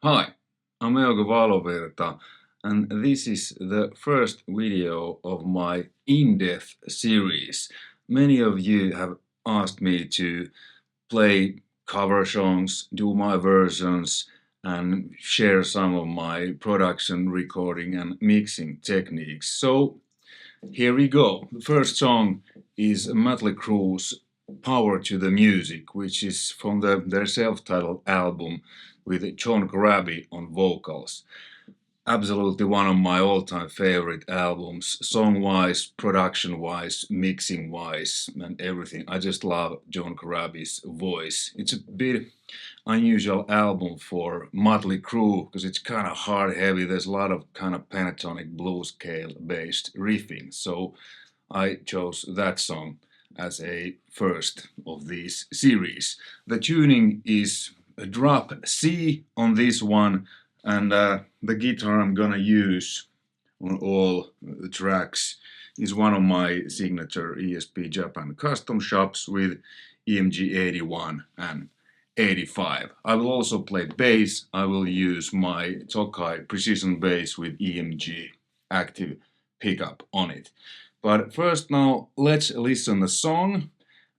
Hi, I'm Euge Valovirta, and this is the first video of my in-depth series. Many of you have asked me to play cover songs, do my versions, and share some of my production, recording, and mixing techniques. So here we go. The first song is Mötley Crüe's Power to the Music, which is from their self-titled album with John Graby on vocals. Absolutely one of my all-time favorite albums, song-wise, production-wise, mixing-wise, and everything. I just love John Graby's voice. It's a bit unusual album for Mötley Crüe because it's kind of hard heavy. There's a lot of kind of pentatonic blues scale based riffing. So I chose that song as a first of this series. The tuning is a drop C on this one, and the guitar I'm gonna use on all the tracks is one of my signature ESP Japan custom shops with EMG 81 and 85. I will also play bass. I will use my Tokai precision bass with EMG active pickup on it. But first now let's listen the song,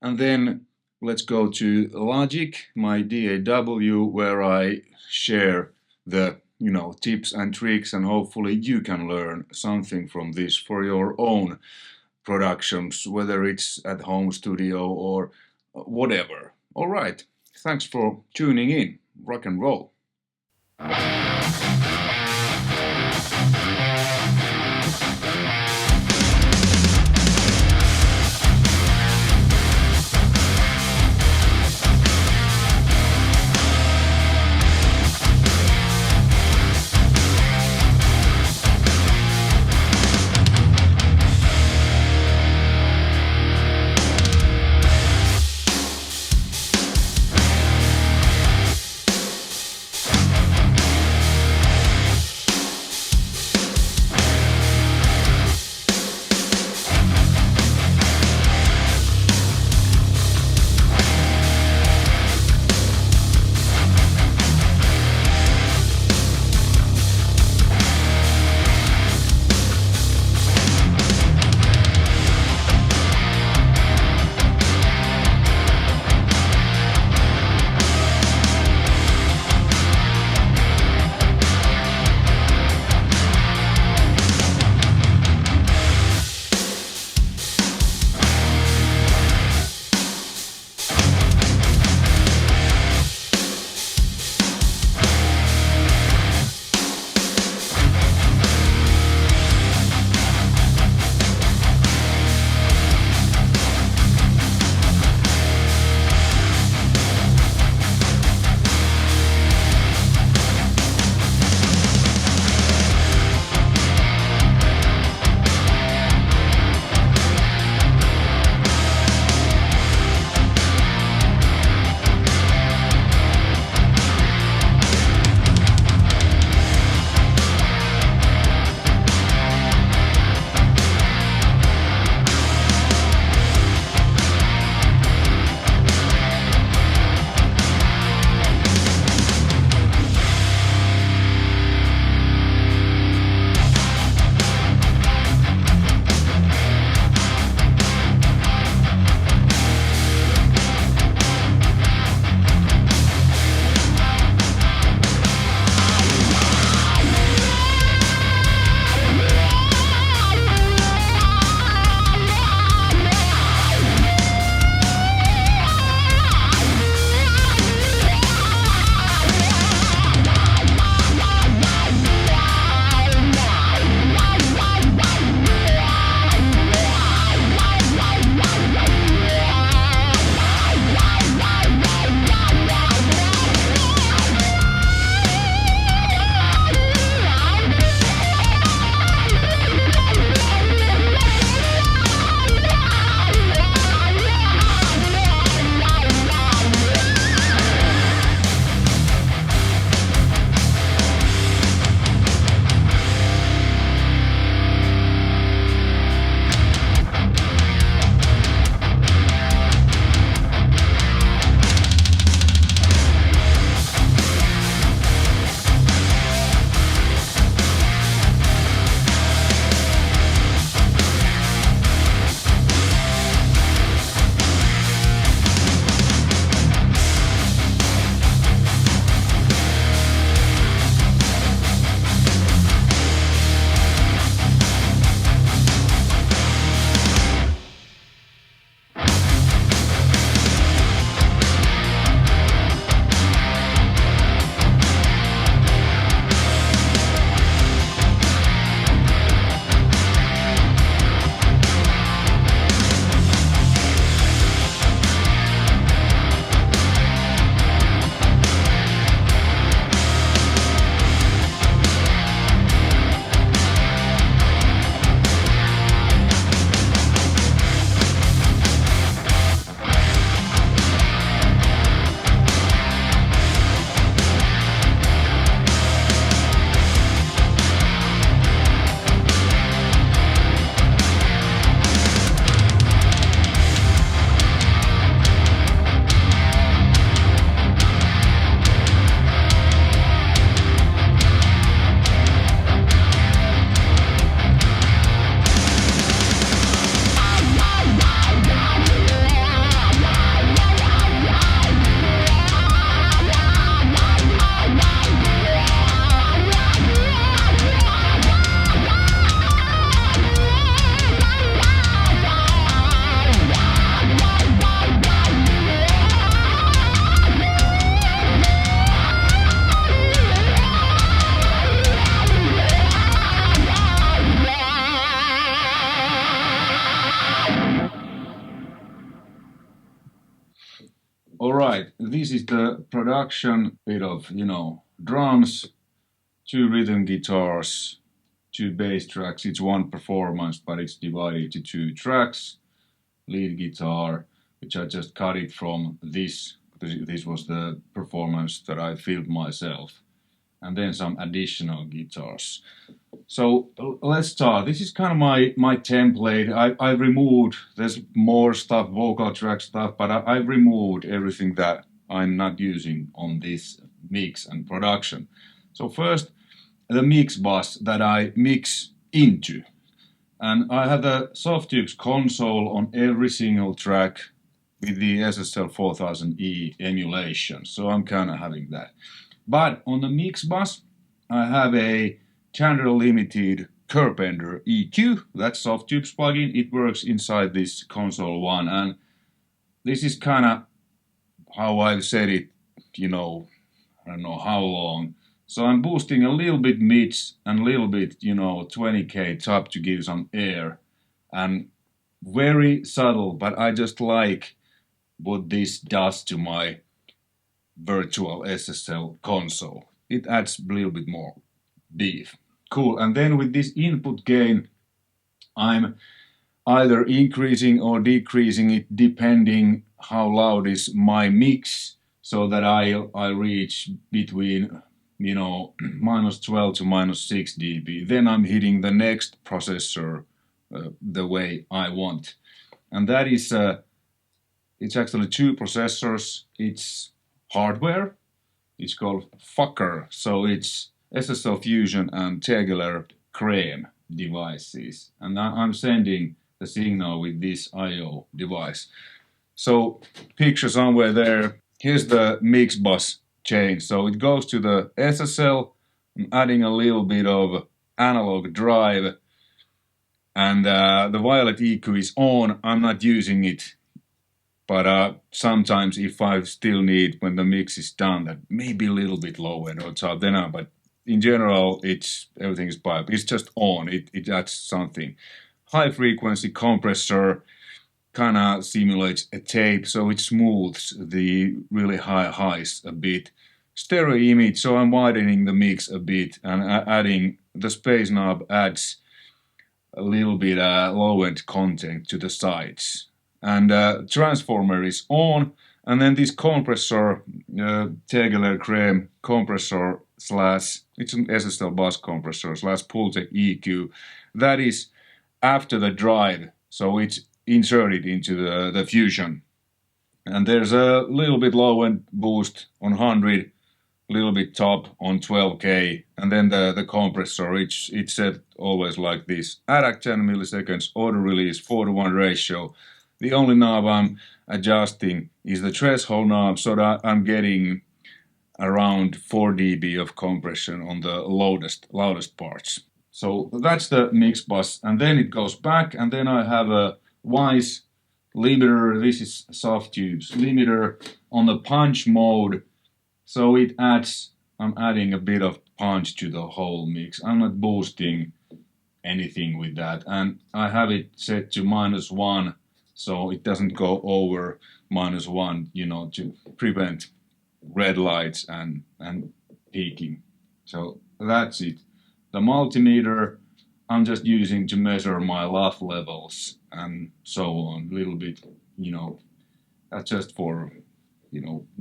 and then let's go to Logic, my DAW, where I share the tips and tricks, and hopefully you can learn something from this for your own productions, whether it's at home studio or whatever. All right, thanks for tuning in. Rock and roll. this is the production bit of, drums, 2 rhythm guitars, 2 bass tracks. It's one performance, but it's divided to 2 tracks. Lead guitar, which I just cut it from this. This was the performance that I filmed myself. And then some additional guitars. So let's start. This is kind of my template. I removed, there's more stuff, vocal track stuff, but I removed everything that I'm not using on this mix and production. So first, the mix bus that I mix into. And I have the Softtubes console on every single track with the SSL 4000E emulation. So I'm kind of having that. But on the mix bus, I have a channel limited Carpenter EQ. That's Softtubes plugin. It works inside this console one. And this is kind of how I've said it, I don't know how long. So I'm boosting a little bit mids and a little bit, 20k top to give some air. And very subtle, but I just like what this does to my virtual SSL console. It adds a little bit more beef. Cool. And then with this input gain, I'm either increasing or decreasing it depending how loud is my mix, so that I reach between -12 to -6 dB. Then I'm hitting the next processor the way I want. And that is, it's actually 2 processors. It's hardware. It's called Fucker. So it's SSL Fusion and Mötley Crüe devices. And I'm sending the signal with this I/O device. So picture somewhere there. Here's the mix bus chain. So it goes to the SSL. I'm adding a little bit of analog drive. And the violet EQ is on. I'm not using it. But sometimes if I still need, when the mix is done, that maybe a little bit lower or top, then but in general, everything is pipe. It's just on. It adds something. High frequency compressor kind of simulates a tape, so it smooths the really high highs a bit. Stereo image, so I'm widening the mix a bit and adding the space knob adds a little bit low-end content to the sides. And transformer is on, and then this compressor, Mötley Crüe compressor / it's an SSL bus compressor / Pultec EQ, that is after the drive, so it's inserted into the Fusion. And there's a little bit low-end boost on 100, a little bit top on 12k, and then the compressor, it's set always like this. ADAC 10 milliseconds, auto release 4:1 ratio. The only knob I'm adjusting is the threshold knob, so that I'm getting around 4 dB of compression on the loudest parts. So that's the mix bus, and then it goes back, and then I have a Wise limiter. This is Softtubes limiter on the punch mode, so I'm adding a bit of punch to the whole mix. I'm not boosting anything with that, and I have it set to -1. So it doesn't go over -1, to prevent red lights and peaking. So that's it. The multimeter I'm just using to measure my LUF levels and so on. A little bit, that's just for,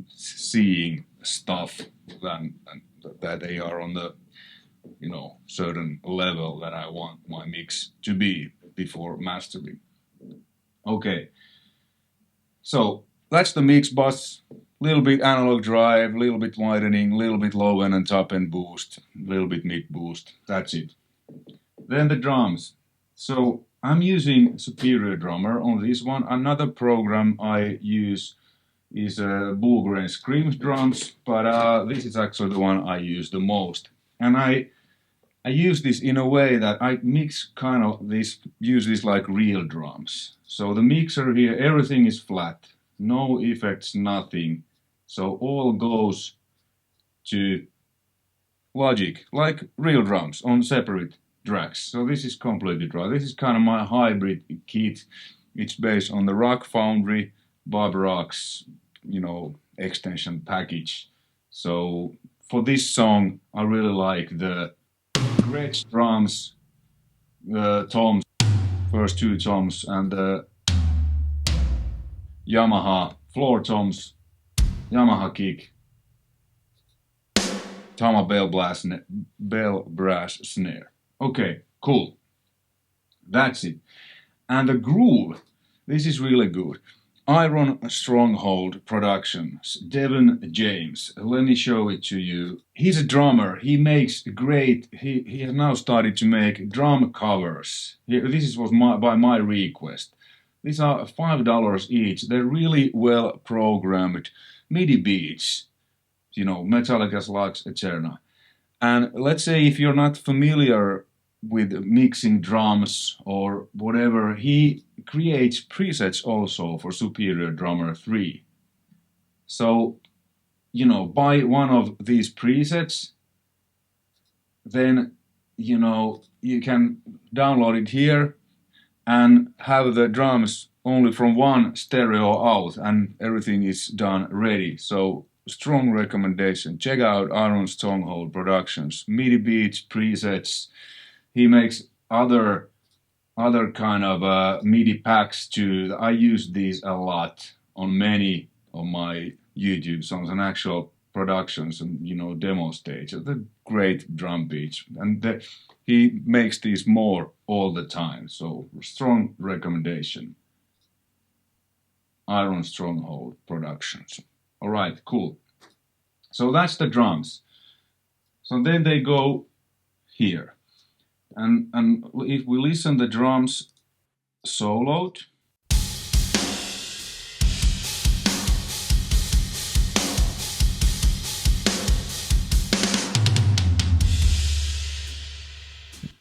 seeing stuff and that they are on the, certain level that I want my mix to be before mastering. Okay, so that's the mix bus. Little bit analog drive, little bit widening, little bit low end and top end boost, little bit mid boost. That's it. Then the drums. So I'm using Superior Drummer on this one. Another program I use is Booger and Screams drums, but this is actually the one I use the most. And I use this in a way that I mix use this like real drums. So the mixer here, everything is flat, no effects, nothing. So all goes to Logic, like real drums on separate tracks. So this is completely dry. This is kind of my hybrid kit. It's based on the Rock Foundry, Bob Rock's, extension package. So for this song, I really like the Gretsch drums, the toms, first two toms, and the Yamaha floor toms, Yamaha kick, Tama bell brass snare. Okay, cool. That's it. And the groove, this is really good. Iron Stronghold Productions, Devon James. Let me show it to you. He's a drummer. He makes great. He has now started to make drum covers. This was by my request. These are $5 each. They're really well programmed MIDI beats. You know, Metallica's Lux Eterna. And let's say if you're not familiar with mixing drums or whatever, he creates presets also for Superior Drummer 3. So, you know, buy one of these presets, then, you know, you can download it here and have the drums only from one stereo out and everything is done ready. So, strong recommendation. Check out Iron Stronghold Productions. MIDI beats, presets. He makes other kind of MIDI packs too. I use these a lot on many of my YouTube songs and actual productions and, you know, demo stage. The great drum beats, and he makes these more all the time. So strong recommendation. Iron Stronghold Productions. All right, cool. So that's the drums. So then they go here. And if we listen the drums soloed,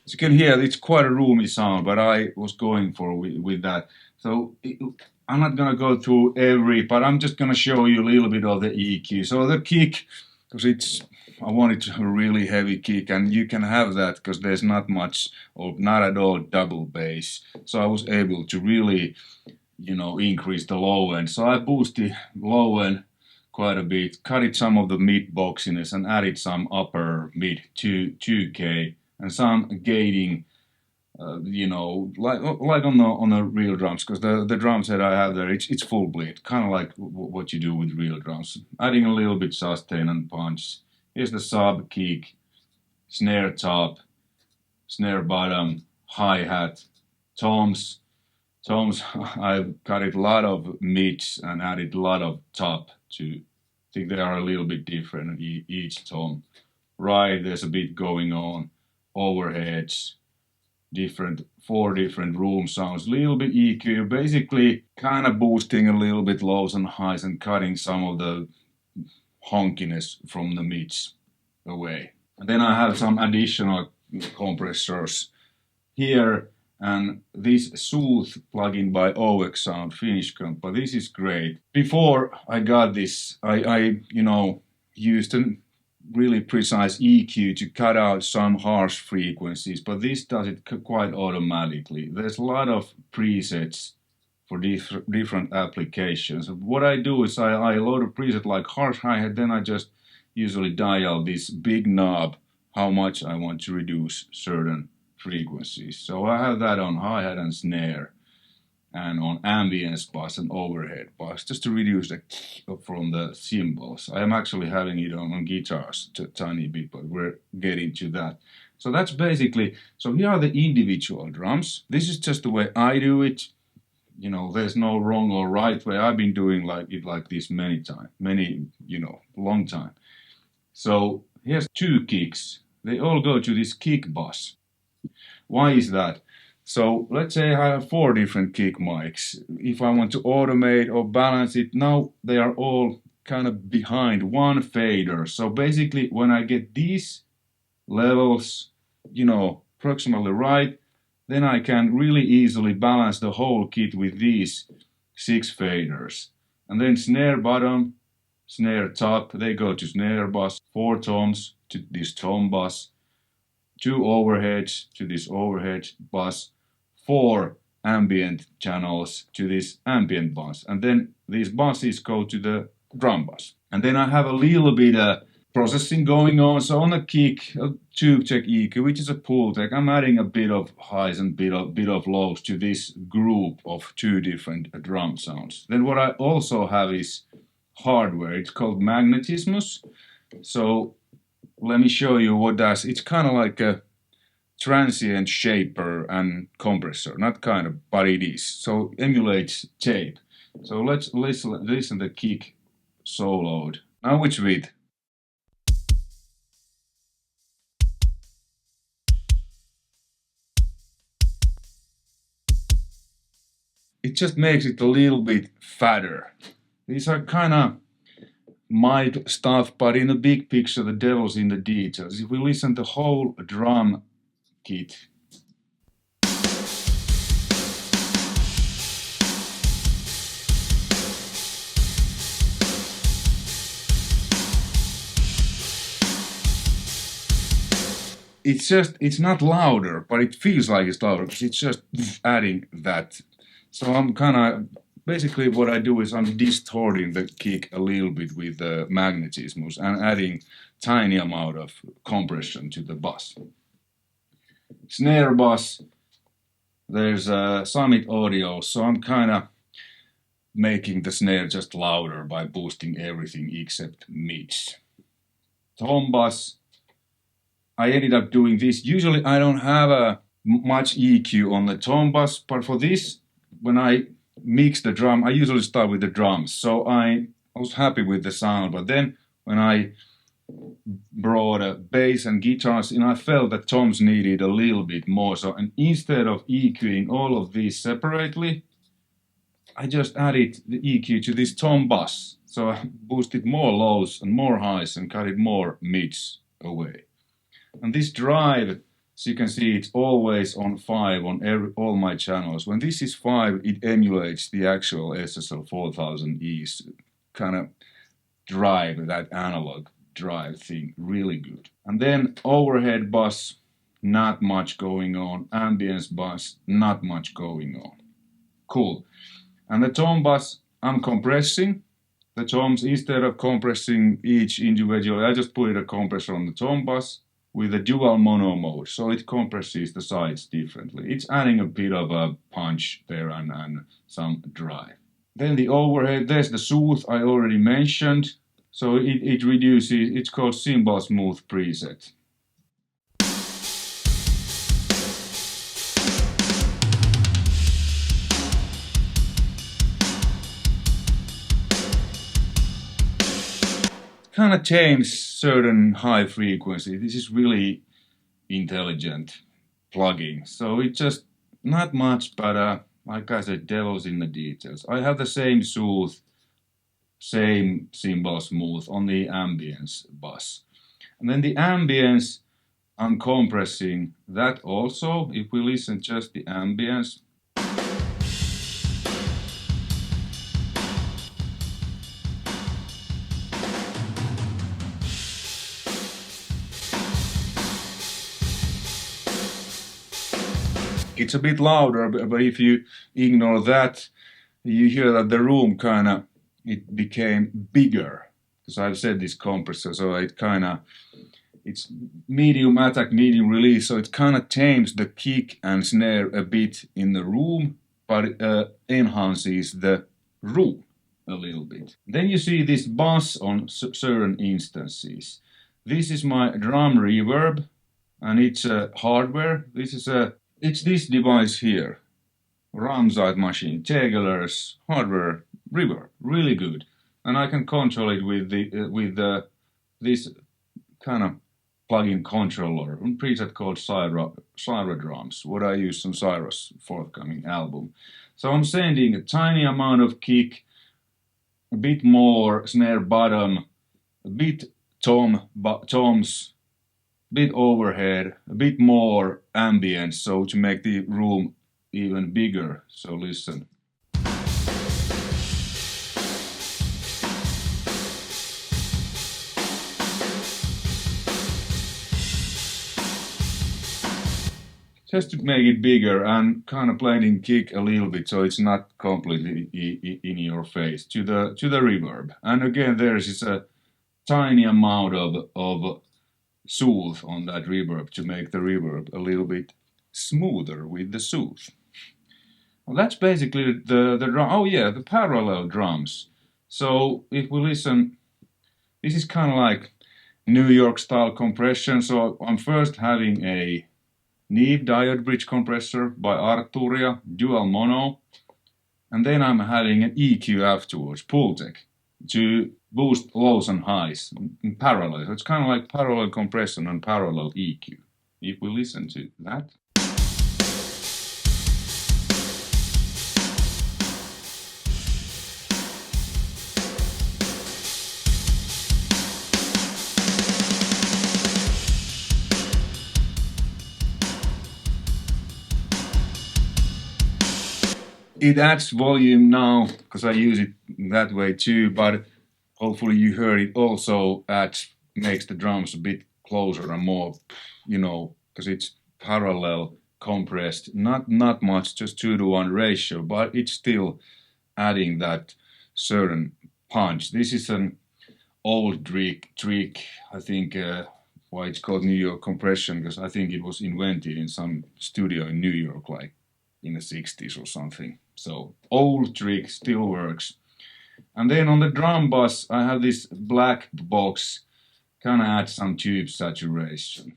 as you can hear, it's quite a roomy sound, but I was going for with that. So I'm not gonna go through but I'm just gonna show you a little bit of the EQ. So the kick, because I wanted to have a really heavy kick, and you can have that because there's not much or not at all double bass. So I was able to really, you know, increase the low end. So I boosted low end quite a bit, cut some of the mid boxiness and added some upper mid 2K and some gating, you know, like on the real drums, because the drum set I have there, it's full bleed, kind of like what you do with real drums. Adding a little bit sustain and punch. Here's the sub kick, snare top, snare bottom, hi-hat, toms. I've cut a lot of mids and added a lot of top to think they are a little bit different each tom. Right, there's a bit going on. Overheads, four different room sounds, little bit EQ, basically kind of boosting a little bit lows and highs and cutting some of the honkiness from the mids away. And then I have some additional compressors here, and this Soothe plugin by OX Sound, Finnish company. This is great. Before I got this, I you know, used a really precise EQ to cut out some harsh frequencies, but this does it quite automatically. There's a lot of presets for different applications. What I do is I load a preset like harsh hi-hat, then I just usually dial this big knob how much I want to reduce certain frequencies. So I have that on hi-hat and snare and on ambience bus and overhead bus, just to reduce the from the cymbals. I am actually having it on guitars a tiny bit, but we're getting to that. So that's basically, so here are the individual drums. This is just the way I do it. You know, there's no wrong or right way. I've been doing it like this long time. So here's two kicks. They all go to this kick bus. Why is that? So let's say I have 4 different kick mics. If I want to automate or balance it, now they are all kind of behind one fader. So basically when I get these levels, you know, approximately right, then I can really easily balance the whole kit with these 6 faders. And then snare bottom, snare top, they go to snare bus, 4 toms to this tom bus, 2 overheads to this overhead bus, 4 ambient channels to this ambient bus. And then these buses go to the drum bass. And then I have a little bit of processing going on. So on the kick, a tube check EQ, which is a pull check, I'm adding a bit of highs and bit of lows to this group of two different drum sounds. Then what I also have is hardware. It's called Magnetismus. So let me show you what does. It's kind of like a transient shaper and compressor, not kind of, but it is. So emulates tape. So let's listen to the kick soloed. Now which width? It just makes it a little bit fatter. These are kind of mild stuff, but in the big picture, the devil's in the details. If we listen to the whole drum kit, it's not louder, but it feels like it's louder because it's just adding that. So I'm kind of, basically what I do is I'm distorting the kick a little bit with the magnetismus and adding tiny amount of compression to the bass. Snare bass, there's a Summit Audio, so I'm kind of making the snare just louder by boosting everything except mids. Tom bass, I ended up doing this. Usually I don't have much EQ on the tom bass, but for this, when I mix the drum, I usually start with the drums. So I was happy with the sound, but then when I brought bass and guitars in, I felt that toms needed a little bit more. So and instead of EQing all of these separately, I just added the EQ to this tom bass. So I boosted more lows and more highs and cut it more mids away. And this drive, as you can see, it's always on 5 on all my channels. When this is 5, it emulates the actual SSL 4000E's kind of drive, that analog drive thing, really good. And then overhead bass, not much going on. Ambience bass, not much going on. Cool. And the tom bass, I'm compressing the toms. Instead of compressing each individually, I just put a compressor on the tom bass with a dual mono mode, so it compresses the sides differently. It's adding a bit of a punch there and some drive. Then the overhead, there's the soothe I already mentioned, so it reduces, it's called Cymbal Smooth preset. Kind of tames certain high frequency. This is really intelligent plugging. So it's just not much, but like I said, devil's in the details. I have the same soothe, same cymbal smooth on the ambience bass. And then the ambience, I'm compressing that also. If we listen just the ambience, it's a bit louder, but if you ignore that, you hear that the room kind of, it became bigger. Because I've said this compressor, so it kind of, it's medium attack, medium release, so it kind of tames the kick and snare a bit in the room, but enhances the room a little bit. Then you see this bass on certain instances. This is my drum reverb, and it's hardware. It's this device here, Ramsite machine, Tegeler's hardware reverb, really good, and I can control it with this kind of plug-in controller, a preset called Cyhra drums, what I use on Cyhra's forthcoming album. So I'm sending a tiny amount of kick, a bit more snare bottom, a bit toms, bit overhead, a bit more ambience, so to make the room even bigger. So listen. just to make it bigger and kind of blending kick a little bit so it's not completely in your face to the reverb. And again, there is a tiny amount of soothe on that reverb to make the reverb a little bit smoother with the soothe. Well, that's basically the drum. Oh yeah, the parallel drums. So if we listen, this is kind of like New York style compression. So I'm first having a Neve diode bridge compressor by Arturia, dual mono, and then I'm having an EQ afterwards, Pultec, to boost lows and highs in parallel. So it's kind of like parallel compression and parallel EQ. If we listen to that. It adds volume now, because I use it that way too, but hopefully you heard it also makes the drums a bit closer and more, because it's parallel compressed. Not much, just 2-to-1 ratio, but it's still adding that certain punch. This is an old trick, I think, why it's called New York compression, because I think it was invented in some studio in New York, like in the 60s or something. So old trick, still works. And then on the drum bus, I have this black box, kind of adds some tube saturation.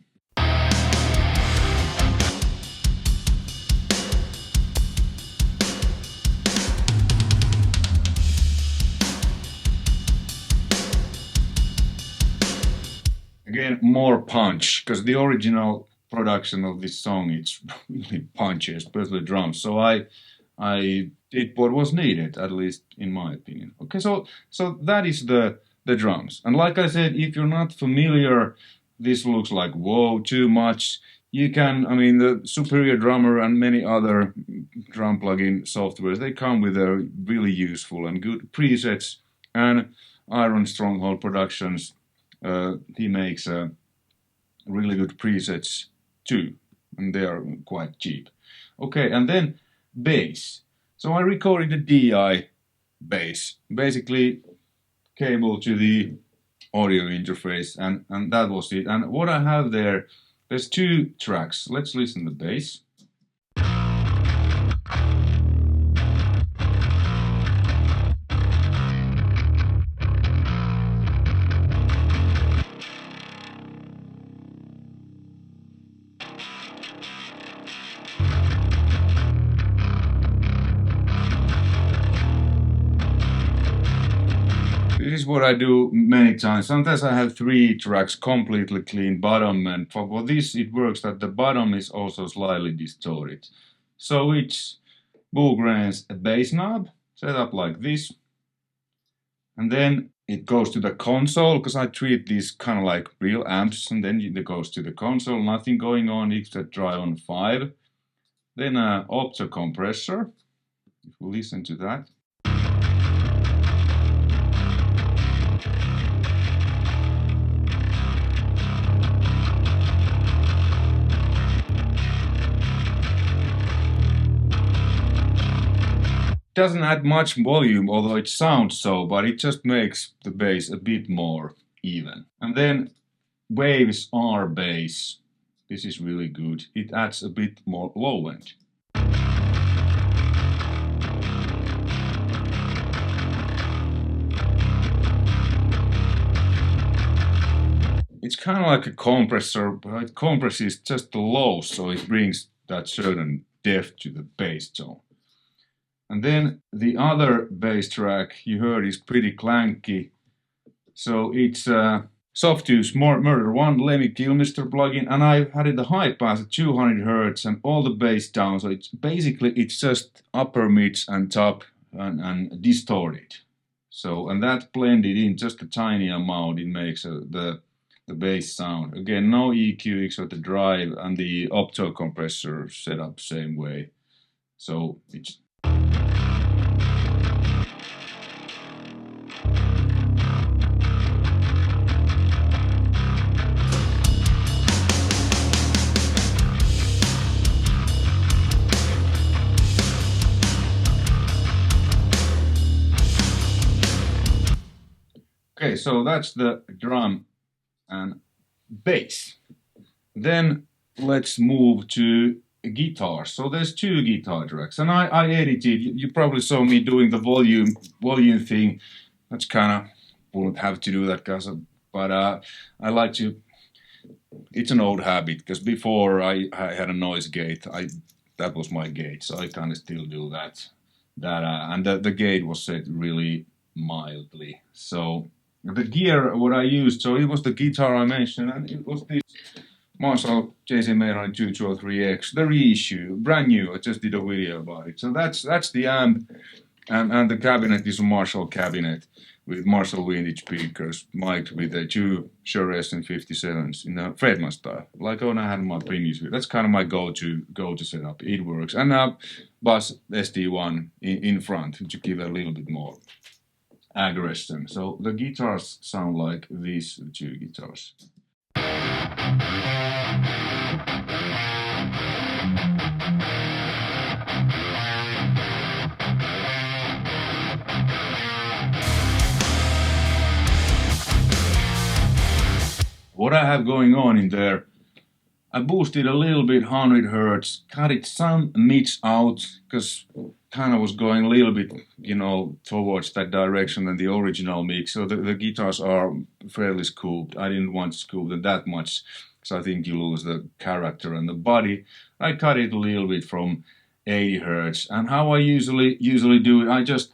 Again, more punch, because the original production of this song, it's really punchy, especially drums. So I did what was needed, at least in my opinion. Okay, so that is the drums. And like I said, if you're not familiar, this looks like, whoa, too much. You can, the Superior Drummer and many other drum plugin softwares, they come with a really useful and good presets. And Iron Stronghold Productions, he makes really good presets too, and they are quite cheap. Okay, and then bass. So I recorded the DI bass, basically cable to the audio interface, and that was it. And what I have there's 2 tracks. Let's listen to the bass. This is what I do many times. Sometimes I have 3 tracks completely clean bottom, and for this it works that the bottom is also slightly distorted. So it's Bougrain's bass knob set up like this, and then it goes to the console, because I treat these kind of like real amps, and then it goes to the console, nothing going on except dry on 5. Then an opto compressor, if we listen to that. Doesn't add much volume, although it sounds so, but it just makes the bass a bit more even. And then Waves R bass. This is really good. It adds a bit more low end. It's kind of like a compressor, but it compresses just the lows, so it brings that certain depth to the bass tone. And then the other bass track you heard is pretty clanky. So it's Softu's Murder 1 Lemmy Kilmister plugin, and I had it the high pass at 200 Hz and all the bass down. So it's just upper mids and top and distorted. So, and that blended in just a tiny amount, it makes the bass sound. Again, no EQ except the drive, and the opto compressor set up same way. So it's Okay, so that's the drum and bass. Then let's move to guitar. So there's two guitar tracks, and I edited. You probably saw me doing the volume thing. That's kind of wouldn't have to do that, but I like to. It's an old habit because before I had a noise gate. That was my gate, so I kind of still do that. And the gate was set really mildly. So the gear what I used, so it was the guitar I mentioned, and it was this Marshall JC Mayron 203X, the reissue, brand new. I just did a video about it. So that's the amp, and the cabinet is a Marshall cabinet with Marshall vintage speakers, mic'd with the two Shure SM57s in a Fredman style, like I had in my previous video. That's kind of my go-to setup. It works, and Bass SD1 in front to give a little bit more aggression. So the guitars sound like these two guitars. What I have going on in there, I boosted a little bit 100 Hz, cut it some mids out, because kind of was going a little bit, towards that direction than the original mix. So the guitars are fairly scooped. I didn't want to scoop them that much, because I think you lose the character and the body. I cut it a little bit from 80 Hz. And how I usually do it, I just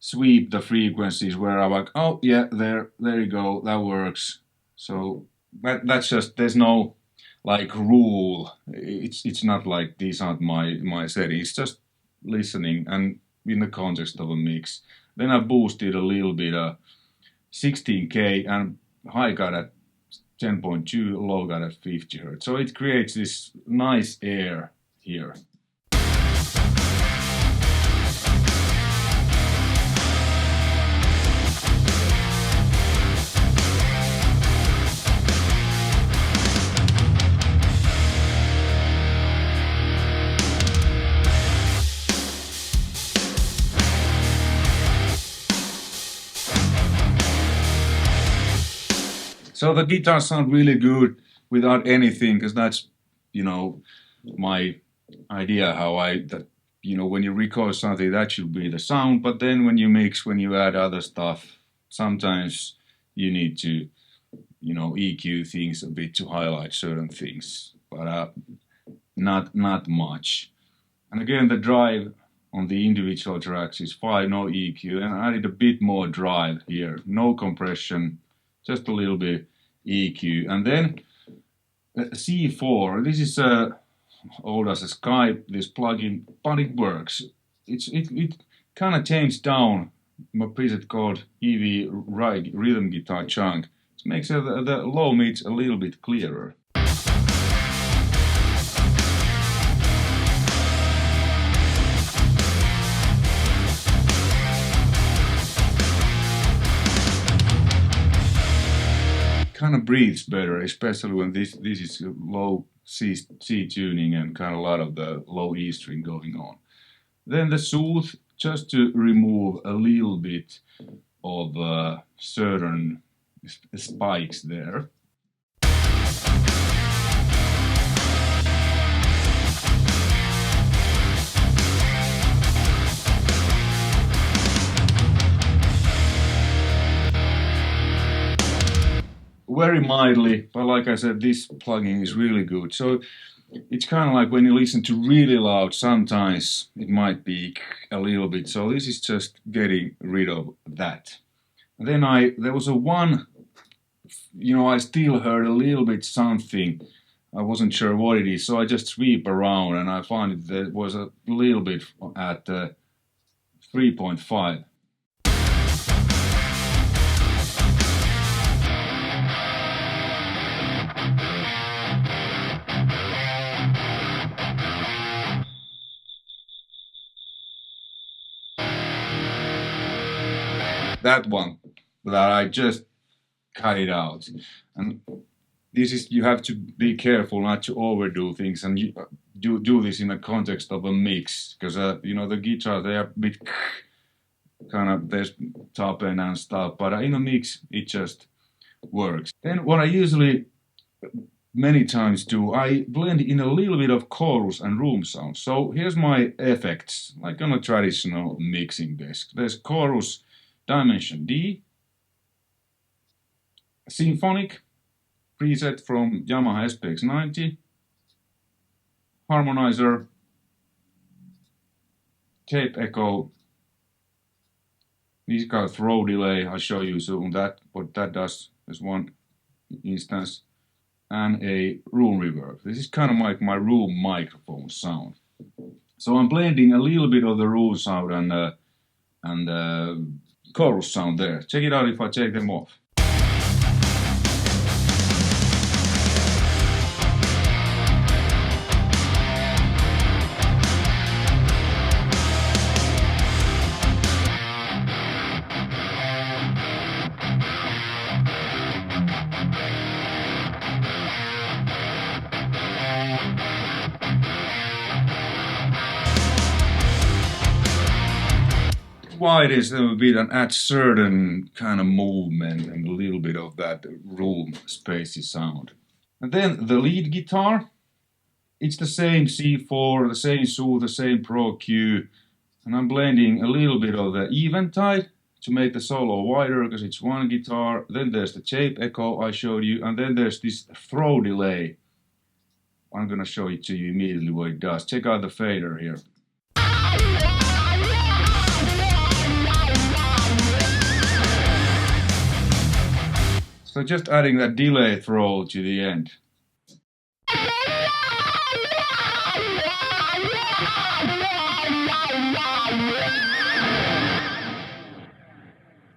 sweep the frequencies where I'm like, oh yeah, there you go, that works. So that's just, there's no like rule. It's not like these aren't my settings. It's just listening and in the context of a mix. Then I boosted a little bit 16K and high got at 10.2, low got at 50 Hz. So it creates this nice air here. So the guitars sound really good without anything, because that's, my idea how when you record something, that should be the sound. But then when you mix, when you add other stuff, sometimes you need to, EQ things a bit to highlight certain things, but not much. And again, the drive on the individual tracks is 5, no EQ, and I added a bit more drive here, no compression. Just a little bit EQ. And then C4, this is old as a Skype, this plugin, but it works. It kind of changed down my preset called EV Rhythm Guitar Chunk. It makes the low mids a little bit clearer. Kind of breathes better, especially when this is low C tuning and kind of a lot of the low E string going on. Then the soothe, just to remove a little bit of certain spikes there. Very mildly, but like I said, this plugin is really good. So it's kind of like when you listen to really loud, sometimes it might be a little bit. So this is just getting rid of that. And then there was one, I still heard a little bit something. I wasn't sure what it is, so I just sweep around and I found that it was a little bit at 3.5. That one that I just cut it out, and this is, you have to be careful not to overdo things, and you do this in the context of a mix, because the guitar, they are a bit kind of there's top end and stuff, but in a mix it just works. Then what I usually many times do, I blend in a little bit of chorus and room sound. So here's my effects, like on a traditional mixing desk. There's chorus dimension D, symphonic preset from Yamaha SPX90, harmonizer, tape echo. This got throw delay. I'll show you soon that what that does. There's one instance, and a room reverb. This is kind of like my room microphone sound. So I'm blending a little bit of the room sound and chorus sound there. Check it out if I take them off. Widest a bit and add certain kind of movement and a little bit of that room spacey sound. And then the lead guitar, it's the same C4, the same SU, the same Pro Q, and I'm blending a little bit of the eventide to make the solo wider because it's one guitar. Then there's the tape echo I showed you, and then there's this throw delay. I'm gonna show it to you immediately what it does. Check out the fader here. So just adding that delay throw to the end.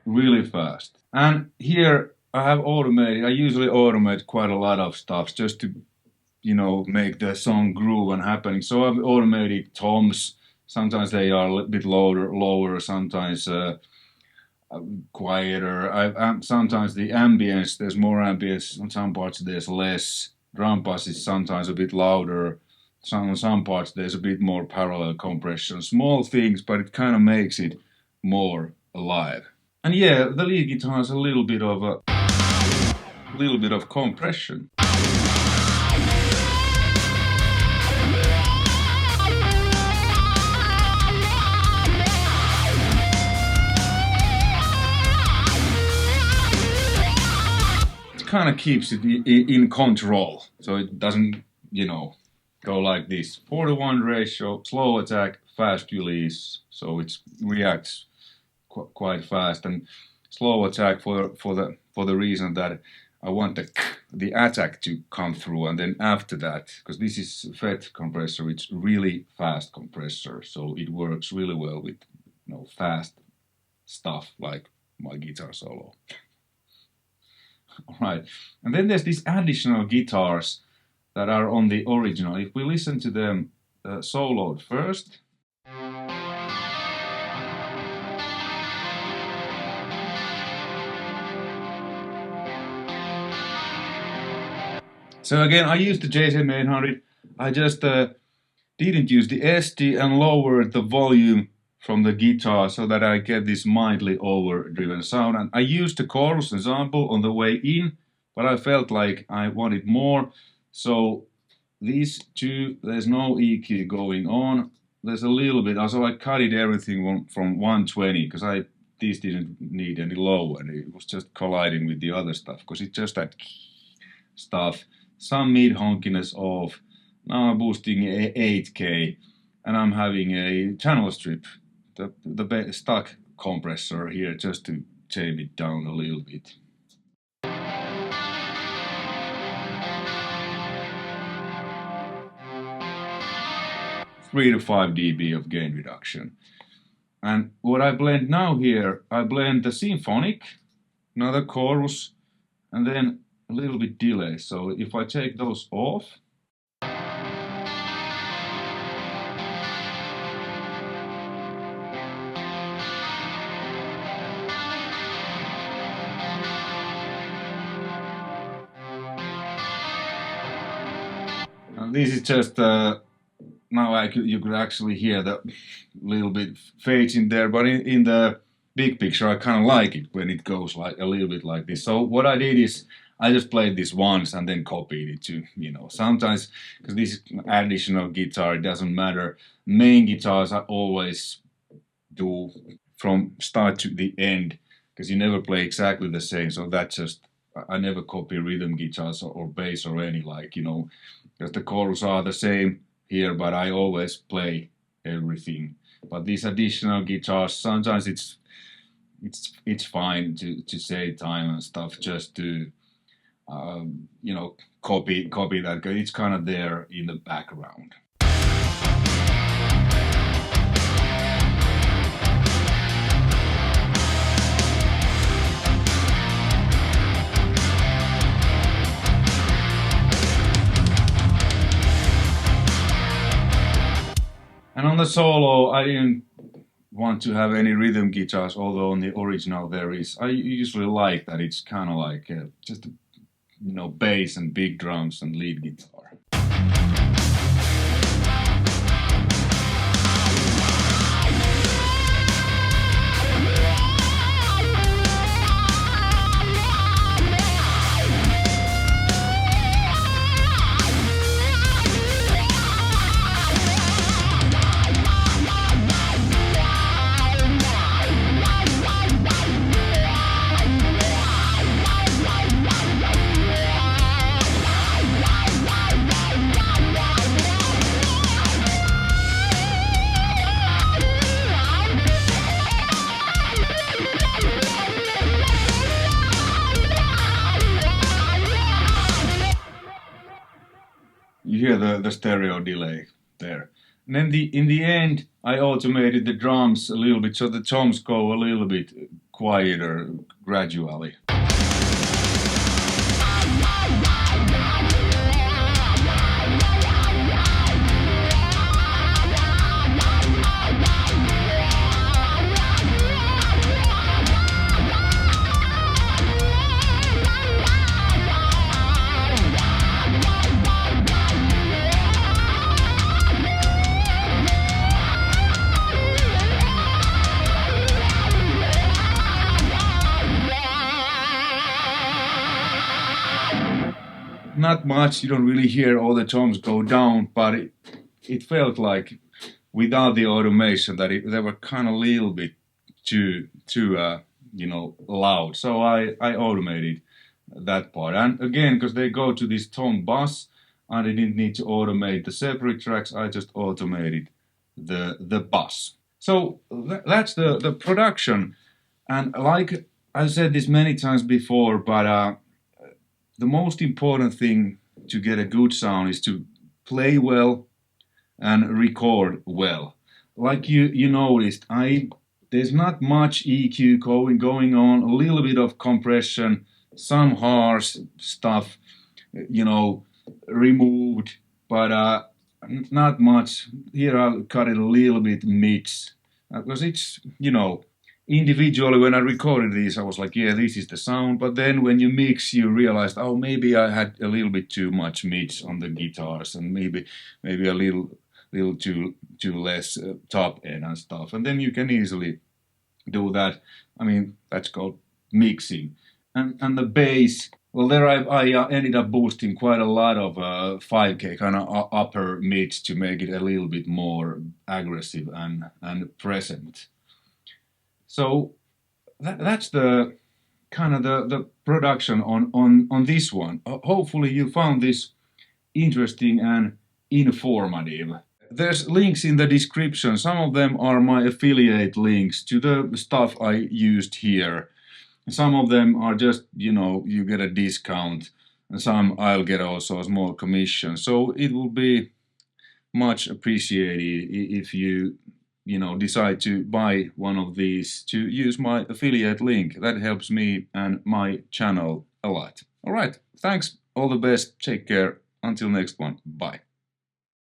Really fast. And here I have automated, I usually automate quite a lot of stuff just to, you know, make the song groove and happening. So I've automated toms. Sometimes they are a little bit lower, sometimes quieter. Sometimes the ambience, there's more ambience. On some parts there's less. Drum bass is sometimes a bit louder. On some parts there's a bit more parallel compression. Small things, but it kind of makes it more alive. And yeah, the lead guitar has a little bit of compression. Kind of keeps it in control, so it doesn't, you know, go like this. 4:1 ratio, slow attack, fast release, so it reacts quite fast, and slow attack for the reason that I want the attack to come through, and then after that, because this is FET compressor, it's really fast compressor, so it works really well with, you know, fast stuff like my guitar solo. Alright, and then there's these additional guitars that are on the original. If we listen to them soloed first. So again, I used the JSM800. I just didn't use the SD and lowered the volume from the guitar so that I get this mildly overdriven sound. And I used the chorus ensemble on the way in, but I felt like I wanted more. So these two, there's no EQ going on. There's a little bit, so I cut it everything from 120 because these didn't need any low, and it was just colliding with the other stuff because it's just that stuff. Some mid honkiness off. Now I'm boosting 8K, and I'm having a channel strip, the stock compressor here, just to tame it down a little bit. 3 to 5 dB of gain reduction. And what I blend now here, I blend the symphonic, another chorus, and then a little bit delay. So if I take those off, and this is just now you could actually hear the little bit fades in there, but in the big picture, I kind of like it when it goes like a little bit like this. So what I did is I just played this once and then copied it to, sometimes, because this is additional guitar, it doesn't matter. Main guitars I always do from start to the end, because you never play exactly the same. So that's just, I never copy rhythm guitars or bass or any, because the chorus are the same here, but I always play everything. But these additional guitars, sometimes it's fine to save time and stuff, just to copy that, because it's kind of there in the background. And on the solo, I didn't want to have any rhythm guitars, although on the original there is. I usually like that it's kind of like just bass and big drums and lead guitar. You hear the stereo delay there. And then in the end, I automated the drums a little bit, so the toms go a little bit quieter gradually. Not much, you don't really hear all the toms go down, but it felt like without the automation that they were kind of a little bit too loud. So I automated that part. And again, because they go to this tom bus and I didn't need to automate the separate tracks, I just automated the bus. So that's the production. And like I said this many times before, but the most important thing to get a good sound is to play well and record well. Like you noticed, there's not much EQ going on, a little bit of compression, some harsh stuff, removed, but not much. Here I'll cut it a little bit mix, because it's, individually, when I recorded these, I was like, yeah, this is the sound. But then when you mix, you realized, oh, maybe I had a little bit too much mix on the guitars, and maybe a little too less top end and stuff. And then you can easily do that. I mean, that's called mixing. And the bass, well, there I ended up boosting quite a lot of 5K kind of upper mids to make it a little bit more aggressive and present. So that's the kind of the production on this one. Hopefully you found this interesting and informative. There's links in the description. Some of them are my affiliate links to the stuff I used here. Some of them are just, you get a discount, and some I'll get also a small commission. So it will be much appreciated if you decide to buy one of these, to use my affiliate link. That helps me and my channel a lot. All right, thanks, all the best, take care, until next one, bye.